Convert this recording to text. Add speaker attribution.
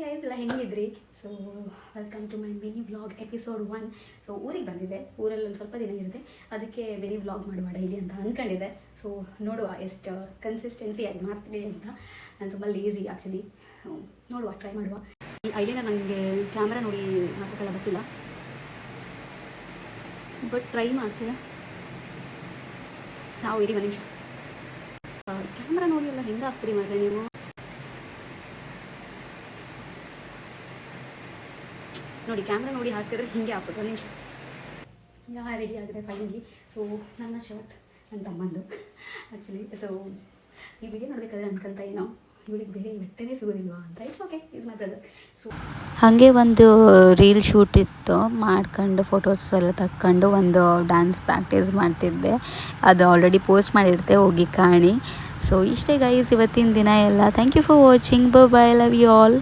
Speaker 1: Guys ಎಲ್ಲ ಹೆಂಗಿದ್ರಿ? So welcome to my mini vlog episode 1. So ಊರಿಗೆ ಬಂದಿದ್ದೆ, ಊರಲ್ಲಿ ಒಂದು ಸ್ವಲ್ಪ ದಿನ ಇರುತ್ತೆ, ಅದಕ್ಕೆ ಮಿನಿ ವ್ಲಾಗ್ ಮಾಡುವ ಡೈಲಿ ಅಂತ ಅಂದ್ಕೊಂಡಿದ್ದೆ. ಸೊ ನೋಡುವ ಎಷ್ಟು ಕನ್ಸಿಸ್ಟೆನ್ಸಿಯಾಗಿ ಮಾಡ್ತೀನಿ ಅಂತ. ನಾನು ತುಂಬ ಲೇಸಿ ಆ್ಯಕ್ಚುಲಿ, ನೋಡುವ, ಟ್ರೈ ಮಾಡುವ. ಈ ಐಡಿಯಾನ ನನಗೆ ಕ್ಯಾಮ್ರಾ ನೋಡಿ ಹಾಕೋಕ್ಕೆಲ್ಲ ಗೊತ್ತಿಲ್ಲ, ಬಟ್ ಟ್ರೈ ಮಾಡ್ತೀರಾ. ಸಾವು ಇರಿ ಒಂದು ನಿಮಿಷ. ಕ್ಯಾಮ್ರಾ ನೋಡಿ ಎಲ್ಲ ಹೆಂಗೆ ಹಾಕ್ತೀರಿ ಮಾತ್ರ ನೀವು? ನೋಡಿ, ಕ್ಯಾಮ್ರಾ ನೋಡಿ ಹಾಕಿದ್ರೆ ಹಿಂಗೆ ಹಾಕೋದು. ಒಂದು ನಿಮಿಷ. ಈಗ ರೆಡಿ ಆಗಿದೆ ಫೈನಲಿ. ಸೊ ನನ್ನ ಶರ್ಟ್ ನನ್ನ ತಮ್ಮಂದು ಆ್ಯಕ್ಚುಲಿ. ಸೊ ಈ ವಿಡಿಯೋ ನೋಡಬೇಕಾದ್ರೆ ಅನ್ಕೊಂತ ಏನೋ ಇವಳಿಗೆ ಬೇರೆ ಬಟ್ಟೆನೇ ಸಿಗೋದಿಲ್ವಾ ಅಂತ. It's okay, is my brother. So
Speaker 2: ಹಾಗೆ ಒಂದು ರೀಲ್ ಶೂಟ್ ಇತ್ತು, ಮಾಡ್ಕೊಂಡು ಫೋಟೋಸ್ ಎಲ್ಲ ತಕ್ಕೊಂಡು ಒಂದು ಡ್ಯಾನ್ಸ್ ಪ್ರಾಕ್ಟೀಸ್ ಮಾಡ್ತಿದ್ದೆ. ಅದು ಆಲ್ರೆಡಿ ಪೋಸ್ಟ್ ಮಾಡಿರುತ್ತೆ, ಹೋಗಿ ಕಾಣಿ. ಸೊ ಇಷ್ಟೇ ಗೈಸ್ ಇವತ್ತಿನ ದಿನ ಎಲ್ಲ. Thank you for watching. Bye bye, love you all.